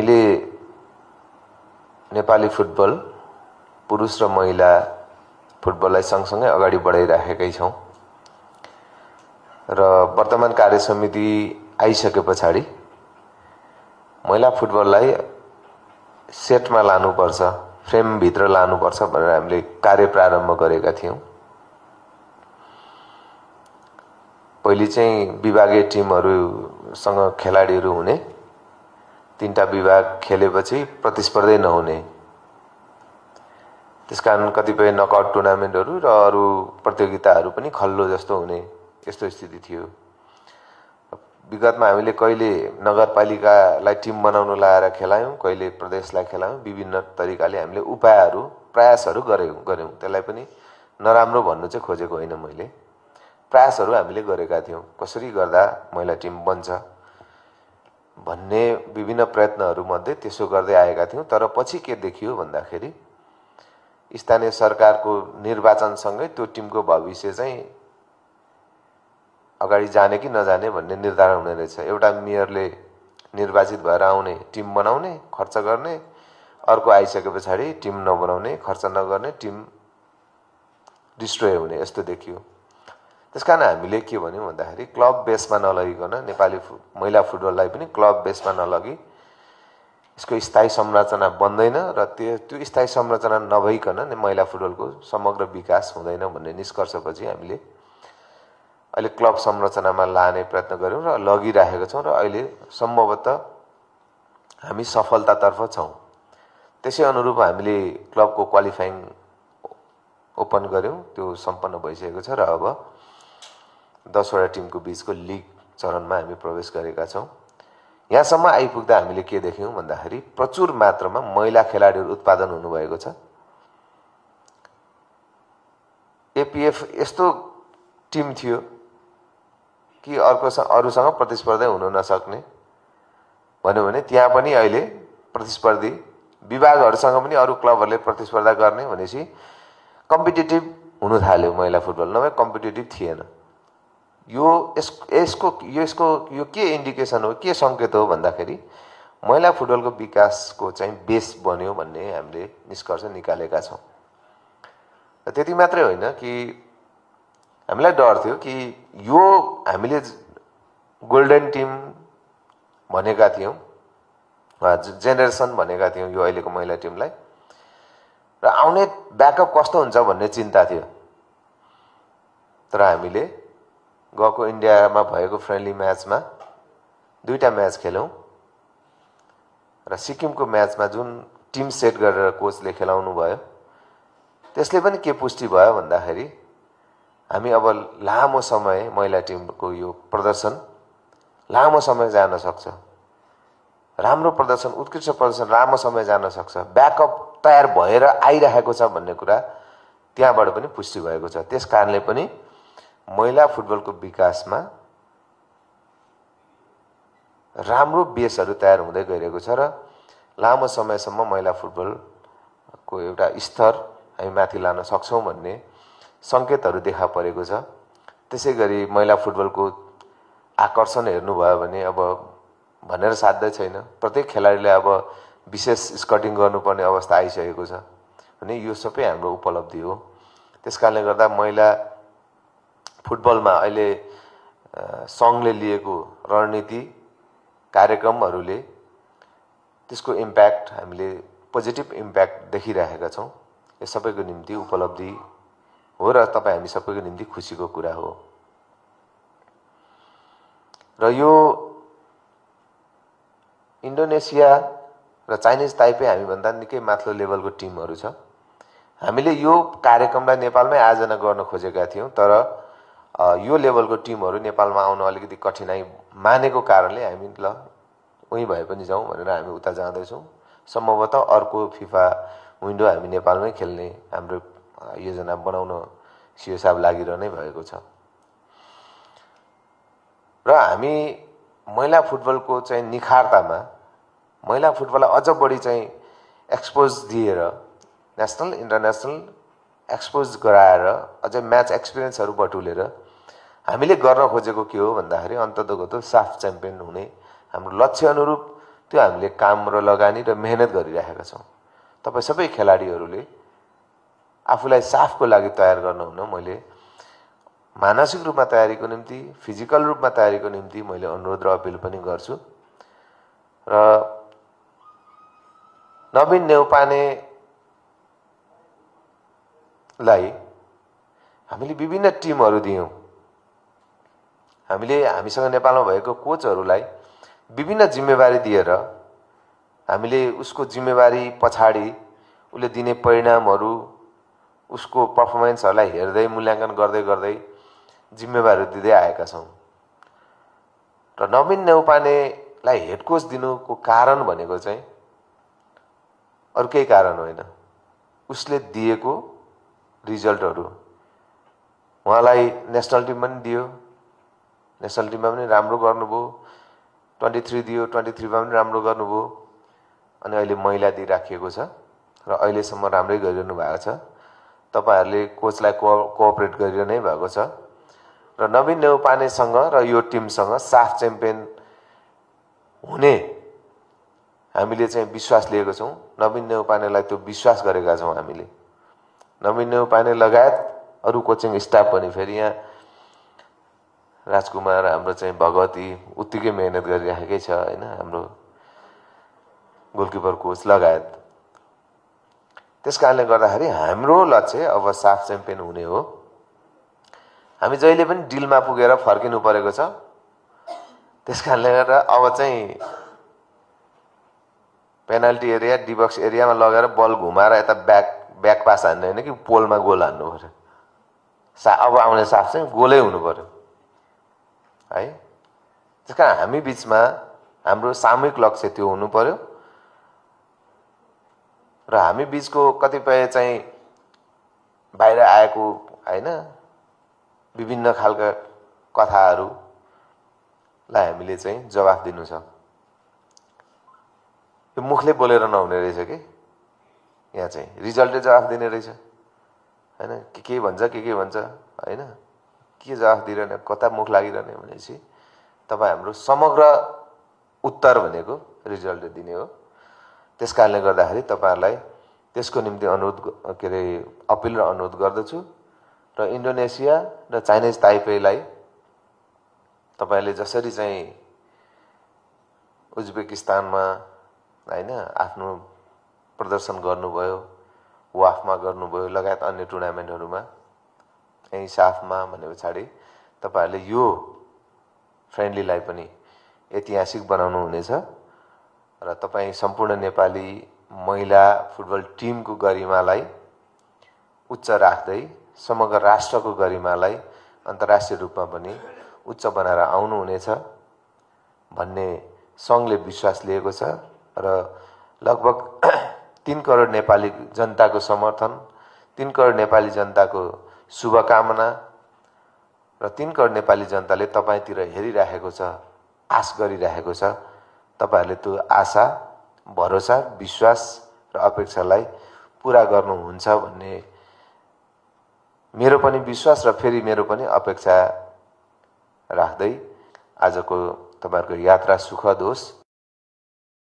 हामीले नेपाली फुटबल पुरुष र महिला फुटबललाई सँगसँगै अगाडि बढाइराखेकै छौं र वर्तमान कार्य समिति आइसके पछाडि महिला फुटबललाई सेटमा लानुपर्छ, फ्रेम भित्र लानुपर्छ भनेर हामीले कार्य प्रारम्भ गरेका थियौं। पहिले चाहिँ विभागीय टिमहरुसँग खेलाडीहरु हुने, तीनटा विभाग खेलेपछि प्रतिस्पर्धै नहुने, त्यसकारण कतिपय नकआउट टुर्नामेन्टहरु र अरु प्रतियोगिताहरु पनि खल्लो जस्तो हुने यस्तो स्थिति थियो। विगतमा हामीले कहिले नगरपालिकालाई टिम बनाउन लाएर खेलायौं, कहिले प्रदेशलाई खेलायौं, विभिन्न तरिकाले हामीले उपायहरु प्रयासहरु गर्यौं। त्यसलाई पनि नराम्रो भन्नु चाहिँ खोजेको होइन, मैले प्रयासहरु हामीले गरेका थियौं। कसरी गर्दा महिला टिम बन्छ भन्ने विभिन्न प्रयत्नहरु मध्ये त्यसो गर्दै आएका थियौं। तर पछि के देखियो भन्दाखेरि स्थानीय सरकारको निर्वाचनसँगै त्यो टिमको भविष्य चाहिँ अगाडि जाने कि नजाने भन्ने निर्धारण हुने रहेछ। एउटा मेयरले निर्वाचित भएर आउने, टिम बनाउने, खर्च गर्ने, अर्को आइसके पछाडि टिम नबनाउने, खर्च नगर्ने, टिम डिस्ट्रोय हुने यस्तो देखियो। त्यसकारण हामीले के भन्यौं भन्दाखेरि क्लब बेसमा नलगिकन नेपाली महिला फुटबललाई पनि क्लब बेसमा नलगी यसको स्थायी संरचना बन्दैन र त्यो स्थायी संरचना नभइकन महिला फुटबलको समग्र विकास हुँदैन भन्ने निष्कर्षपछि हामीले अहिले क्लब संरचनामा लाने प्रयत्न गर्यौं र लगिरहेका छौं र अहिले सम्भवतः हामी सफलतातर्फ छौं। त्यसै अनुरूप हामीले क्लबको क्वालिफाइङ ओपन गर्यौं, त्यो सम्पन्न भइसकेको छ र अब 10 वटा टिमको बीचको लीग चरणमा हामी प्रवेश गरेका छौं। यहाँसम्म आइपुग्दा हामीले के देख्यौं भन्दाखेरि प्रचुर मात्रामा महिला खेलाडीहरु उत्पादन हुनुभएको छ। एपीएफ यस्तो टिम थियो कि अरूसँग प्रतिस्पर्धा हुन नसक्ने भन्यो भने त्यहाँ पनि अहिले प्रतिस्पर्धी विभागहरुसँग पनि अरू क्लबहरुले प्रतिस्पर्धा गर्ने भनेपछि कम्पिटिटिभ हुन थाल्यो महिला फुटबल, नभए कम्पिटिटिभ थिएन। यो के इन्डिकेसन हो, के संकेत हो भन्दाखेरि महिला फुटबलको विकासको चाहिँ बेस बन्यो भन्ने हामीले निष्कर्ष निकालेका छौं। र त्यति मात्रै होइन कि हामीलाई डर थियो कि यो हामीले गोल्डन टिम भनेका थियौं, जेनेरेसन भनेका थियौं यो अहिलेको महिला टिमलाई, र आउने ब्याकअप कस्तो हुन्छ भन्ने चिन्ता थियो। तर हामीले गएको इन्डियामा भएको फ्रेन्डली म्याचमा 2टा म्याच खेल्यौं र सिक्किमको म्याचमा जुन टिम सेट गरेर कोचले खेलाउनु भयो त्यसले पनि के पुष्टि भयो भन्दाखेरि हामी अब लामो समय महिला टिमको यो प्रदर्शन लामो समय जान सक्छ, राम्रो प्रदर्शन, उत्कृष्ट प्रदर्शन लामो समय जान सक्छ, ब्याकअप तयार भएर आइरहेको छ भन्ने कुरा त्यहाँबाट पनि पुष्टि भएको छ। त्यसकारणले पनि महिला फुटबलको विकासमा राम्रो बेसहरु तयार हुँदै गइरहेको छ र लामो समयसम्म महिला फुटबलको एउटा स्तर हामी माथि लान सक्छौं भन्ने संकेतहरु देखा परेको छ। त्यसैगरी महिला फुटबलको आकर्षण हेर्नुभयो भने अब भनेर साध्य छैन। प्रत्येक खेलाडीले अब विशेष स्काउटिङ गर्नुपर्ने अवस्था आइसकेको छ भने यो सबै हाम्रो उपलब्धि हो। त्यसकारणले गर्दा महिला फुटबलमा अहिले संघले लिएको रणनीति कार्यक्रमहरुले त्यसको इम्प्याक्ट हामीले पोजिटिभ इम्प्याक्ट देखिरहेका छौं। यो सबैको निम्ति उपलब्धि हो र तपाई हामी सबैको निम्ति खुशीको कुरा हो। र यो इन्डोनेसिया र चाइनिज ताइपे हामी भन्दा निकै माथिल्लो लेभलको टिमहरु छ। हामीले यो कार्यक्रमलाई नेपालमै आयोजना गर्न खोजेका थियौं, तर यो लेभलको टिमहरु नेपालमा आउन अलिकति कठिनाई मानेको कारणले हामी ल उही भए पनि जाउँ भनेर हामी उता जाँदै छौं। सम्भवतः अर्को फिफा विन्डो हामी नेपालमै खेल्ने हाम्रो योजना बनाउन सियो साहब लागिरहनै भएको छ। र हामी महिला फुटबलको चाहिँ निखारतामा महिला फुटबललाई अझ बढी चाहिँ एक्सपोज दिएर नेशनल इन्टरनेशनल एक्सपोज गराएर अझ म्याच एक्सपिरियन्सहरु बटुलेर हामीले गर्न खोजेको के हो भन्दाखेरि अन्ततगत साफ च्याम्पियन हुने हाम्रो लक्ष्य अनुरूप त्यो हामीले काम र लगानी र मेहनत गरिरहेका छौँ। तपाईँ सबै खेलाडीहरूले आफूलाई साफको लागि तयार गर्नुहुन मैले मानसिक रूपमा तयारीको निम्ति, फिजिकल रूपमा तयारीको निम्ति मैले अनुरोध र अपिल पनि गर्छु। र नवीन नेउपानेलाई हामीले विभिन्न टिमहरू दियौँ। हामीसँग नेपालमा भएको कोचहरूलाई विभिन्न जिम्मेवारी दिएर हामीले उसको जिम्मेवारी पछाडि उसले दिने परिणामहरू, उसको पर्फर्मेन्सहरूलाई हेर्दै मूल्याङ्कन गर्दै गर्दै जिम्मेवारी दिँदै आएका छौँ। र नवीन नेउपानेलाई हेड कोच दिनुको कारण भनेको चाहिँ अरू केही कारण होइन, उसले दिएको रिजल्टहरू। उहाँलाई नेसनल टिम पनि दियो, नेसनल टिममा पनि राम्रो गर्नुभयो, 23 दियो, 23मा पनि राम्रो गर्नुभयो। अनि अहिले महिला दिइराखिएको छ र अहिलेसम्म राम्रै गरिरहनु भएको छ। तपाईँहरूले कोचलाई कोअपरेट गरिरहनै भएको छ र नवीन नेउपानेसँग र यो टिमसँग साफ च्याम्पियन हुने हामीले चाहिँ विश्वास लिएको छौँ। नवीन नेउपानेलाई त्यो विश्वास गरेका छौँ हामीले। नवीन नेउपाने लगायत अरू कोचिङ स्टाफ पनि फेरि यहाँ राजकुमार, हाम्रो चाहिँ भगवती उत्तिकै मेहनत गरिराखेकै छ होइन, हाम्रो गोलकिपर कोच लगायत। त्यस कारणले गर्दाखेरि हाम्रो लक्ष्य अब साफ च्याम्पियन हुने हो। हामी जहिले पनि डिलमा पुगेर फर्किनु परेको छ। त्यस कारणले गर्दा अब चाहिँ पेनाल्टी एरिया, डिबक्स एरियामा लगेर बल घुमाएर यता ब्याक पास हान्ने होइन कि पोलमा गोल हान्नु पर्यो। अब आउने साफ चाहिँ गोलै हुनु पर्यो है। त्यस कारण हामी बिचमा हाम्रो सामूहिक लक्ष्य त्यो हुनु पर्यो र हामी बिचको कतिपय चाहिँ बाहिर आएको होइन विभिन्न खालका कथाहरूलाई हामीले चाहिँ जवाफ दिनु छ। यो मुखले बोलेर नहुने रहेछ कि यहाँ चाहिँ रिजल्टले जवाफ दिने रहेछ होइन। के भन्छ के भन्छ होइन, के जवाफ दिइरहने, कता मुख लागिरहने भनेपछि तपाईँ हाम्रो समग्र उत्तर भनेको रिजल्टले दिने हो। त्यस कारणले गर्दाखेरि तपाईँहरूलाई त्यसको निम्ति अपिल र अनुरोध गर्दछु। र इन्डोनेसिया र चाइनिज ताइपेईलाई तपाईँले जसरी चाहिँ उज्बेकिस्तानमा होइन आफ्नो प्रदर्शन गर्नुभयो, वाफमा गर्नुभयो, लगायत अन्य टुर्नामेन्टहरूमा, यहीँ साफमा भने पछाडि तपाईँहरूले यो फ्रेन्डलीलाई पनि ऐतिहासिक बनाउनु हुनेछ र तपाईँ सम्पूर्ण नेपाली महिला फुटबल टिमको गरिमालाई उच्च राख्दै समग्र राष्ट्रको गरिमालाई अन्तर्राष्ट्रिय रूपमा पनि उच्च बनाएर आउनुहुनेछ भन्ने सङ्घले विश्वास लिएको छ। र लगभग 3 करोड नेपाली जनताको समर्थन, 3 करोड नेपाली जनताको शुभकामना र 3 करोड नेपाली जनताले तपाईँतिर हेरिरहेको छ, आश गरिरहेको छ। तपाईँहरूले त्यो आशा, भरोसा, विश्वास र अपेक्षालाई पुरा गर्नुहुन्छ भन्ने मेरो पनि विश्वास र फेरि मेरो पनि अपेक्षा राख्दै आजको तपाईँहरूको यात्रा सुखद होस्।